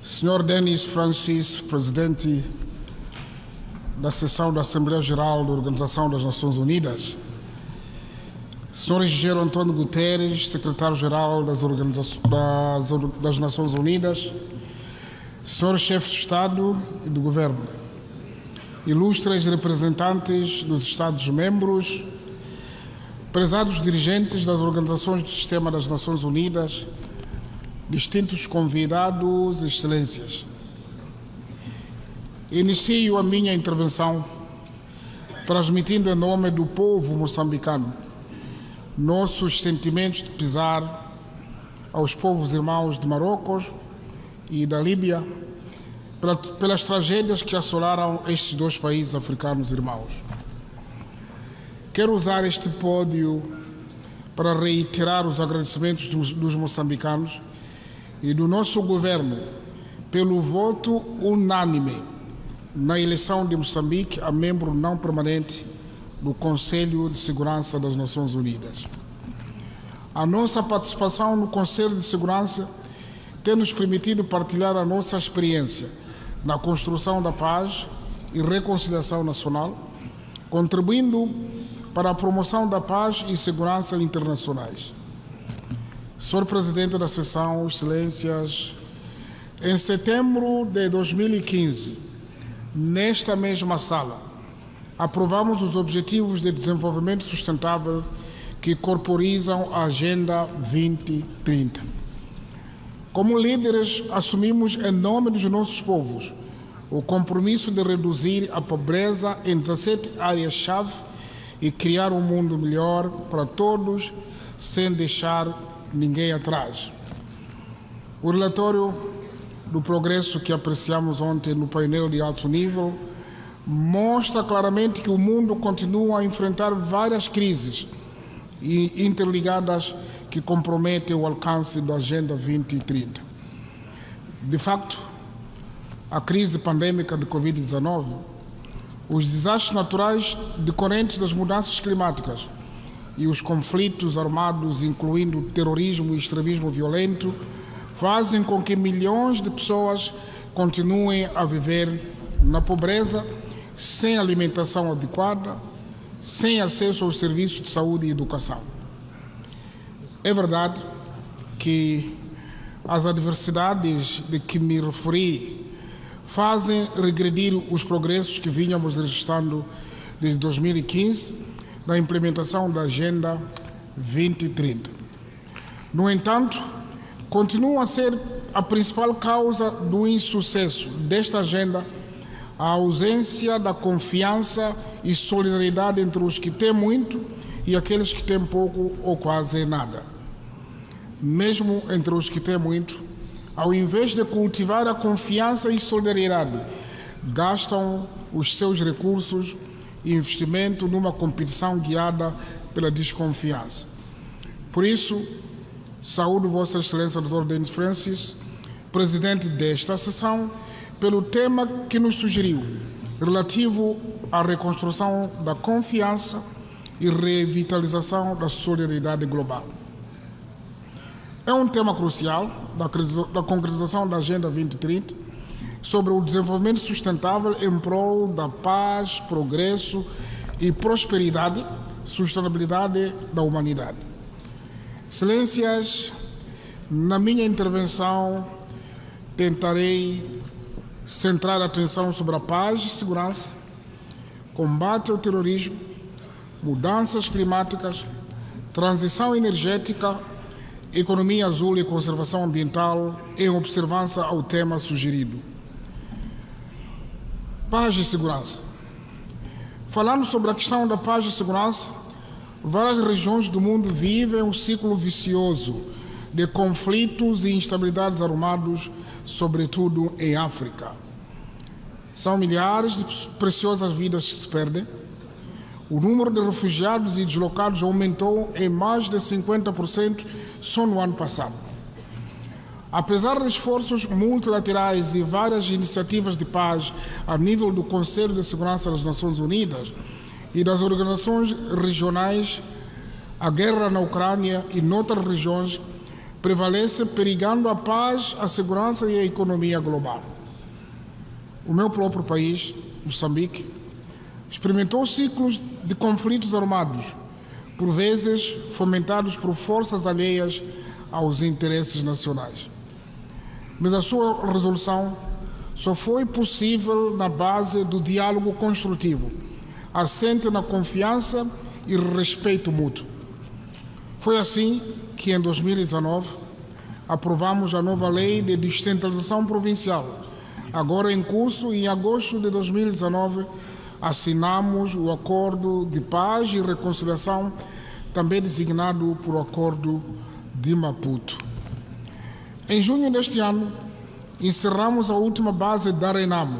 Sr. Denis Francis, presidente da sessão da Assembleia Geral da Organização das Nações Unidas, Sr. Engenheiro António Guterres, secretário-geral das Nações Unidas, Sr. Chefe de Estado e de Governo, ilustres representantes dos Estados-membros, prezados dirigentes das organizações do Sistema das Nações Unidas, distintos convidados e excelências. Inicio a minha intervenção transmitindo em nome do povo moçambicano nossos sentimentos de pesar aos povos irmãos de Marrocos e da Líbia pelas tragédias que assolaram estes dois países africanos irmãos. Quero usar este pódio para reiterar os agradecimentos dos moçambicanos e do nosso governo pelo voto unânime na eleição de Moçambique a membro não permanente do Conselho de Segurança das Nações Unidas. A nossa participação no Conselho de Segurança tem nos permitido partilhar a nossa experiência na construção da paz e reconciliação nacional, contribuindo para a promoção da paz e segurança internacionais. Sr. Presidente da Sessão, Excelências, em setembro de 2015, nesta mesma sala, aprovamos os Objetivos de Desenvolvimento Sustentável que corporizam a Agenda 2030. Como líderes, assumimos em nome dos nossos povos o compromisso de reduzir a pobreza em 17 áreas-chave e criar um mundo melhor para todos, sem deixar ninguém atrás. O relatório do progresso que apreciamos ontem no painel de alto nível mostra claramente que o mundo continua a enfrentar várias crises interligadas que comprometem o alcance da Agenda 2030. De facto, a crise pandêmica de Covid-19, os desastres naturais decorrentes das mudanças climáticas e os conflitos armados, incluindo terrorismo e extremismo violento, fazem com que milhões de pessoas continuem a viver na pobreza, sem alimentação adequada, sem acesso aos serviços de saúde e educação. É verdade que as adversidades de que me referi fazem regredir os progressos que vínhamos registrando desde 2015 na implementação da Agenda 2030. No entanto, continua a ser a principal causa do insucesso desta agenda a ausência da confiança e solidariedade entre os que têm muito e aqueles que têm pouco ou quase nada. Mesmo entre os que têm muito, ao invés de cultivar a confiança e solidariedade, gastam os seus recursos e investimento numa competição guiada pela desconfiança. Por isso, saúdo Vossa Excelência Dr. Denis Francis, presidente desta sessão, pelo tema que nos sugeriu, relativo à reconstrução da confiança e revitalização da solidariedade global. É um tema crucial da concretização da Agenda 2030 sobre o desenvolvimento sustentável em prol da paz, progresso e prosperidade, sustentabilidade da humanidade. Excelências, na minha intervenção tentarei centrar a atenção sobre a paz e segurança, combate ao terrorismo, mudanças climáticas, transição energética, economia azul e conservação ambiental, em observância ao tema sugerido. Paz e segurança. Falando sobre a questão da paz e segurança, várias regiões do mundo vivem um ciclo vicioso de conflitos e instabilidades armados, sobretudo em África. São milhares de preciosas vidas que se perdem. O número de refugiados e deslocados aumentou em mais de 50% só no ano passado. Apesar de esforços multilaterais e várias iniciativas de paz a nível do Conselho de Segurança das Nações Unidas e das organizações regionais, a guerra na Ucrânia e noutras regiões prevalece, perigando a paz, a segurança e a economia global. O meu próprio país, Moçambique, experimentou ciclos de conflitos armados, por vezes fomentados por forças alheias aos interesses nacionais. Mas a sua resolução só foi possível na base do diálogo construtivo, assente na confiança e respeito mútuo. Foi assim que, em 2019, aprovamos a nova lei de descentralização provincial. Agora em curso, e em agosto de 2019, assinamos o Acordo de Paz e Reconciliação, também designado por Acordo de Maputo. Em junho deste ano, encerramos a última base da Renamo,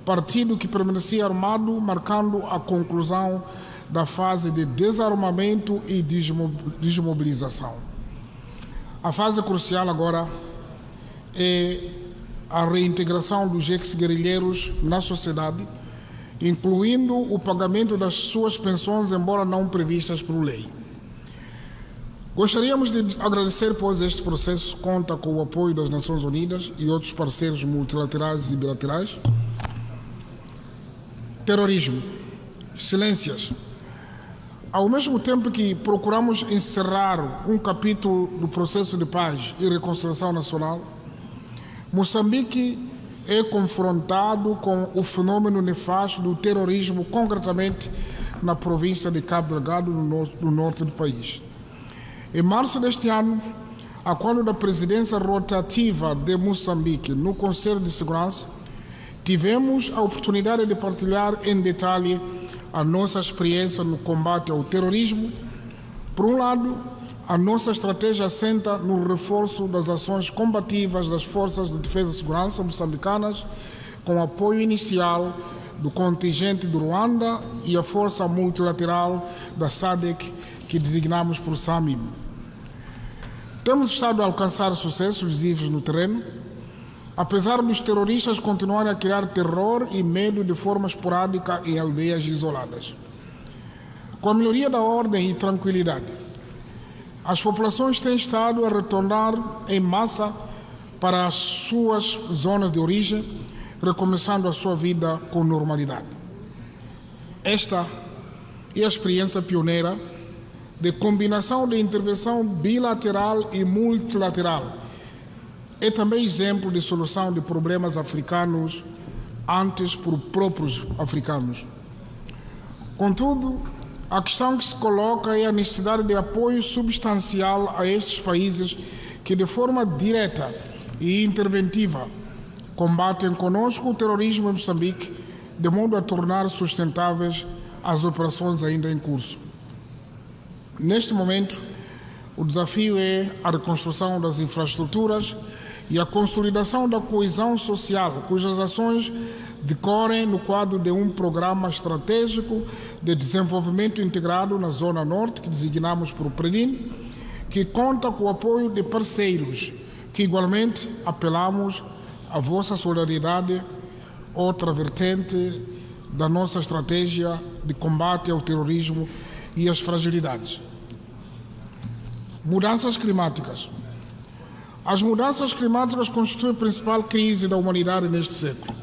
partido que permanecia armado, marcando a conclusão da fase de desarmamento e desmobilização. A fase crucial agora é a reintegração dos ex-guerrilheiros na sociedade, incluindo o pagamento das suas pensões, embora não previstas por lei. Gostaríamos de agradecer, pois este processo conta com o apoio das Nações Unidas e outros parceiros multilaterais e bilaterais. Terrorismo, silências. Ao mesmo tempo que procuramos encerrar um capítulo do processo de paz e reconciliação nacional, Moçambique é confrontado com o fenômeno nefasto do terrorismo, concretamente na província de Cabo Delgado, no norte do país. Em março deste ano, a quando da presidência rotativa de Moçambique no Conselho de Segurança, tivemos a oportunidade de partilhar em detalhe a nossa experiência no combate ao terrorismo. Por um lado, a nossa estratégia assenta no reforço das ações combativas das Forças de Defesa e Segurança moçambicanas, com apoio inicial do contingente do Ruanda e a força multilateral da SADC, que designamos por SAMIM. Temos estado a alcançar sucessos visíveis no terreno, apesar dos terroristas continuarem a criar terror e medo de forma esporádica em aldeias isoladas. Com a melhoria da ordem e tranquilidade, as populações têm estado a retornar em massa para as suas zonas de origem, recomeçando a sua vida com normalidade. Esta é a experiência pioneira de combinação de intervenção bilateral e multilateral. É também exemplo de solução de problemas africanos antes por próprios africanos. Contudo, a questão que se coloca é a necessidade de apoio substancial a estes países que, de forma direta e interventiva, combatem conosco o terrorismo em Moçambique, de modo a tornar sustentáveis as operações ainda em curso. Neste momento, o desafio é a reconstrução das infraestruturas e a consolidação da coesão social, cujas ações decorrem no quadro de um programa estratégico de desenvolvimento integrado na Zona Norte, que designamos por PREDIN, que conta com o apoio de parceiros, que igualmente apelamos à vossa solidariedade, outra vertente da nossa estratégia de combate ao terrorismo e às fragilidades. Mudanças climáticas. As mudanças climáticas constituem a principal crise da humanidade neste século.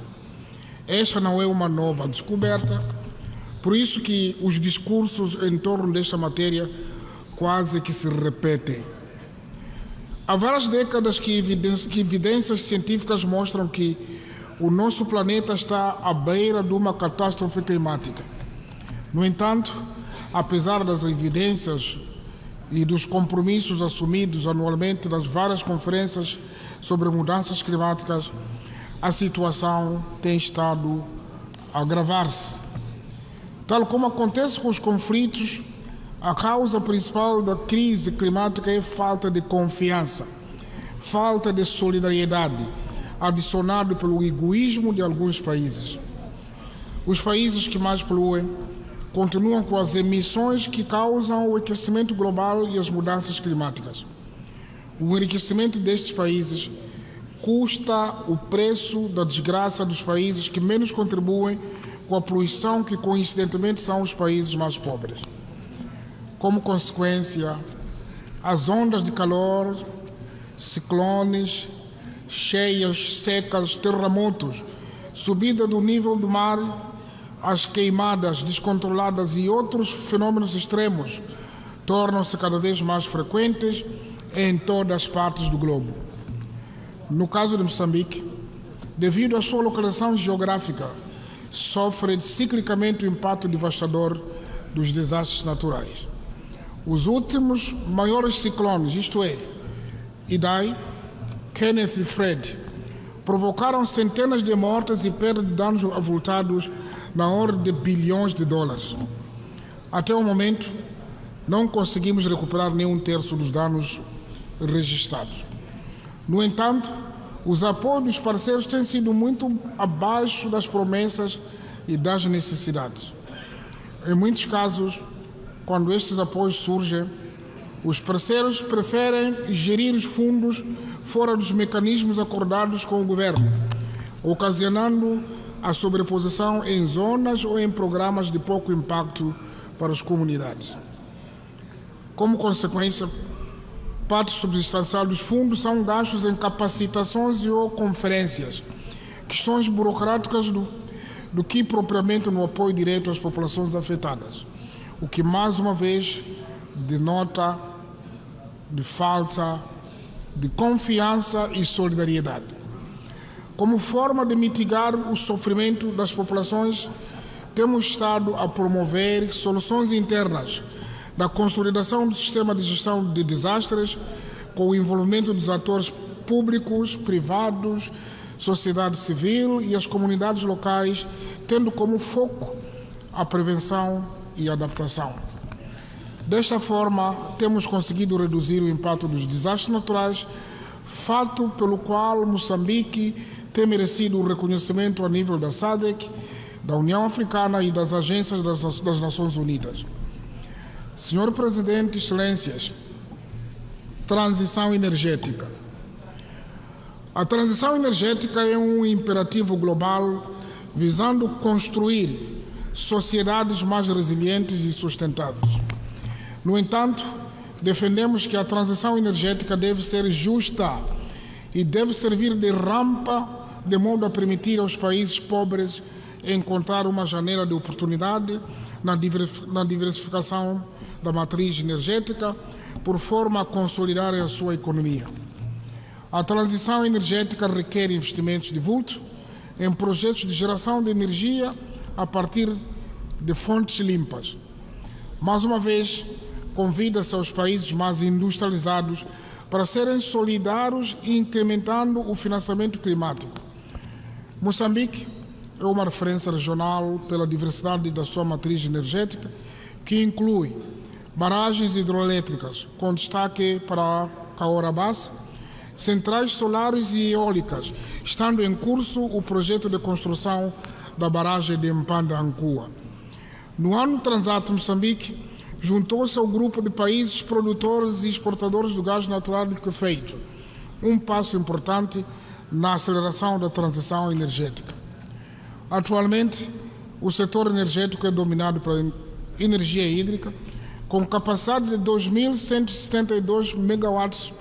Esta não é uma nova descoberta, por isso que os discursos em torno desta matéria quase que se repetem. Há várias décadas que evidências científicas mostram que o nosso planeta está à beira de uma catástrofe climática. No entanto, apesar das evidências e dos compromissos assumidos anualmente nas várias conferências sobre mudanças climáticas, a situação tem estado a agravar-se. Tal como acontece com os conflitos, a causa principal da crise climática é falta de confiança, falta de solidariedade, adicionado pelo egoísmo de alguns países. Os países que mais poluem continuam com as emissões que causam o aquecimento global e as mudanças climáticas. O enriquecimento destes países custa o preço da desgraça dos países que menos contribuem com a poluição, que coincidentemente são os países mais pobres. Como consequência, as ondas de calor ciclones, cheias, secas, terremotos, subida do nível do mar, as queimadas descontroladas e outros fenômenos extremos tornam-se cada vez mais frequentes em todas as partes do globo. No caso de Moçambique, devido à sua localização geográfica, sofre ciclicamente o impacto devastador dos desastres naturais. Os últimos maiores ciclones, isto é, Idai, Kenneth e Fred, provocaram centenas de mortes e perda de danos avultados na ordem de bilhões de dólares. Até o momento, não conseguimos recuperar nem um terço dos danos registrados. No entanto, os apoios dos parceiros têm sido muito abaixo das promessas e das necessidades. Em muitos casos, quando estes apoios surgem, os parceiros preferem gerir os fundos fora dos mecanismos acordados com o governo, ocasionando a sobreposição em zonas ou em programas de pouco impacto para as comunidades. Como consequência, parte substancial dos fundos são gastos em capacitações e ou conferências, questões burocráticas do que propriamente no apoio direto às populações afetadas, o que mais uma vez denota de falta de confiança e solidariedade. Como forma de mitigar o sofrimento das populações, temos estado a promover soluções internas da consolidação do sistema de gestão de desastres, com o envolvimento dos atores públicos, privados, sociedade civil e as comunidades locais, tendo como foco a prevenção e adaptação. Desta forma, temos conseguido reduzir o impacto dos desastres naturais, fato pelo qual Moçambique tem merecido o reconhecimento a nível da SADC, da União Africana e das agências das Nações Unidas. Senhor Presidente, Excelências, transição energética. A transição energética é um imperativo global visando construir sociedades mais resilientes e sustentáveis. No entanto, defendemos que a transição energética deve ser justa e deve servir de rampa de modo a permitir aos países pobres encontrar uma janela de oportunidade na diversificação da matriz energética, por forma a consolidar a sua economia. A transição energética requer investimentos de vulto em projetos de geração de energia a partir de fontes limpas. Mais uma vez, convida-se aos países mais industrializados para serem solidários e incrementando o financiamento climático. Moçambique é uma referência regional pela diversidade da sua matriz energética, que inclui barragens hidroelétricas, com destaque para Cahora Bassa, centrais solares e eólicas, estando em curso o projeto de construção da barragem de Mpanda-Ankua. No ano transato, Moçambique juntou-se ao grupo de países produtores e exportadores do gás natural liquefeito, um passo importante na aceleração da transição energética. Atualmente, o setor energético é dominado pela energia hídrica, com capacidade de 2.172 megawatts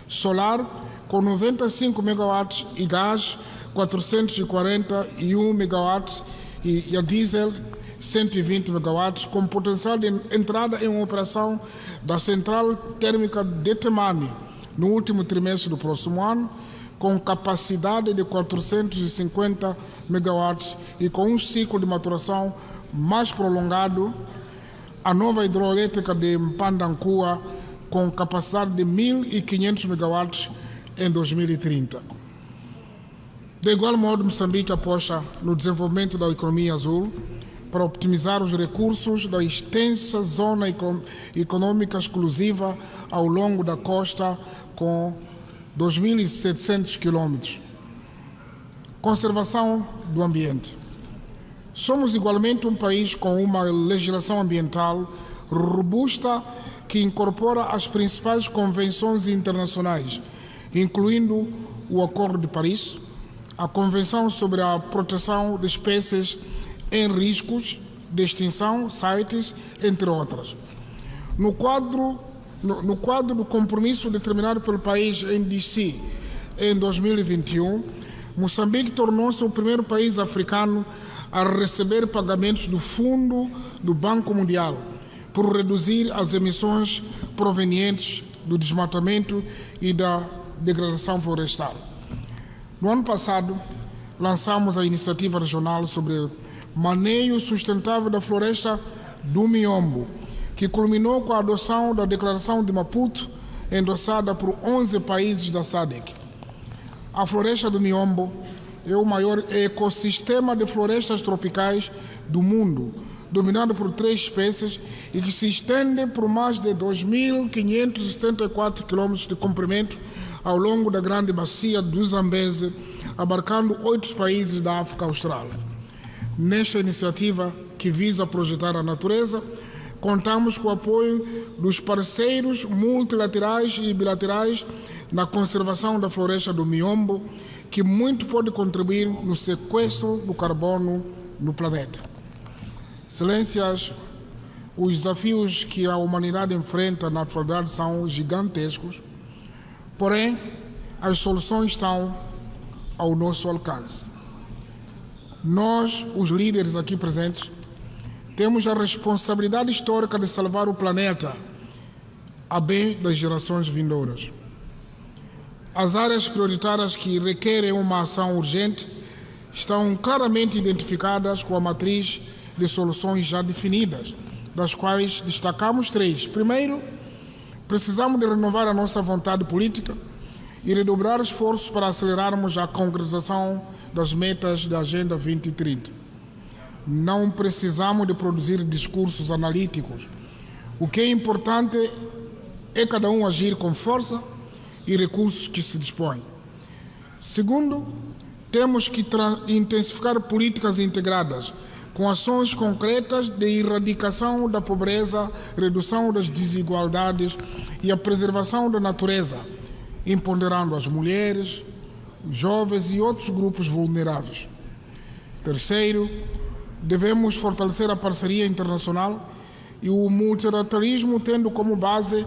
solar, com 95 megawatts e gás, 441 megawatts e a diesel, 120 megawatts, com potencial de entrada em operação da central térmica de Temane no último trimestre do próximo ano, com capacidade de 450 megawatts e com um ciclo de maturação mais prolongado, a nova hidroelétrica de Mpanda-Ankua, com capacidade de 1.500 megawatts em 2030. De igual modo, Moçambique aposta no desenvolvimento da economia azul para optimizar os recursos da extensa zona econômica exclusiva ao longo da costa, com 2.700 quilômetros. Conservação do ambiente. Somos igualmente um país com uma legislação ambiental robusta que incorpora as principais convenções internacionais, incluindo o Acordo de Paris, a Convenção sobre a Proteção de Espécies em Riscos de Extinção, CITES, entre outras. No quadro No quadro do compromisso determinado pelo país NDC em 2021, Moçambique tornou-se o primeiro país africano a receber pagamentos do Fundo do Banco Mundial por reduzir as emissões provenientes do desmatamento e da degradação florestal. No ano passado, lançamos a iniciativa regional sobre manejo sustentável da floresta do Miombo, que culminou com a adoção da Declaração de Maputo, endossada por 11 países da SADC. A floresta do Miombo é o maior ecossistema de florestas tropicais do mundo, dominado por 3 espécies e que se estende por mais de 2.574 km de comprimento ao longo da grande bacia do Zambeze, abarcando 8 países da África Austral. Nesta iniciativa, que visa projetar a natureza, contamos com o apoio dos parceiros multilaterais e bilaterais na conservação da floresta do Miombo, que muito pode contribuir no sequestro do carbono no planeta. Excelências, os desafios que a humanidade enfrenta na atualidade são gigantescos, porém, as soluções estão ao nosso alcance. Nós, os líderes aqui presentes, temos a responsabilidade histórica de salvar o planeta a bem das gerações vindouras. As áreas prioritárias que requerem uma ação urgente estão claramente identificadas com a matriz de soluções já definidas, das quais destacamos 3. Primeiro, precisamos de renovar a nossa vontade política e redobrar esforços para acelerarmos a concretização das metas da Agenda 2030. Não precisamos de produzir discursos analíticos. O que é importante é cada um agir com força e recursos que se dispõe. Segundo, temos que intensificar políticas integradas, com ações concretas de erradicação da pobreza, redução das desigualdades e a preservação da natureza, empoderando as mulheres, os jovens e outros grupos vulneráveis. Terceiro, devemos fortalecer a parceria internacional e o multilateralismo, tendo como base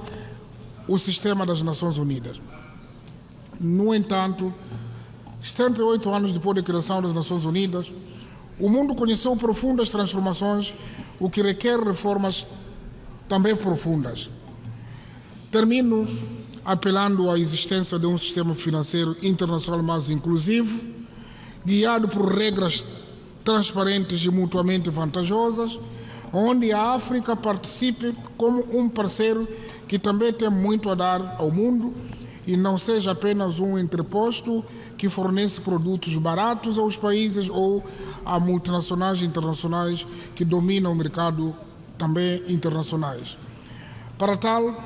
o sistema das Nações Unidas. No entanto, 78 anos depois da criação das Nações Unidas, o mundo conheceu profundas transformações, o que requer reformas também profundas. Termino apelando à existência de um sistema financeiro internacional mais inclusivo, guiado por regras transparentes e mutuamente vantajosas, onde a África participe como um parceiro que também tem muito a dar ao mundo e não seja apenas um entreposto que fornece produtos baratos aos países ou a multinacionais internacionais que dominam o mercado também internacionais. Para tal,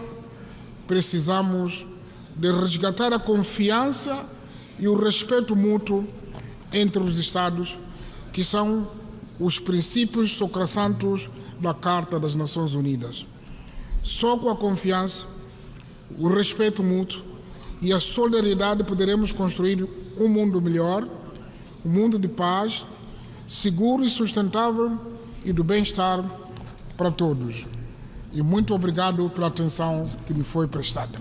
precisamos de resgatar a confiança e o respeito mútuo entre os Estados, que são os princípios sacrossantos da Carta das Nações Unidas. Só com a confiança, o respeito mútuo e a solidariedade poderemos construir um mundo melhor, um mundo de paz, seguro e sustentável e do bem-estar para todos. E muito obrigado pela atenção que me foi prestada.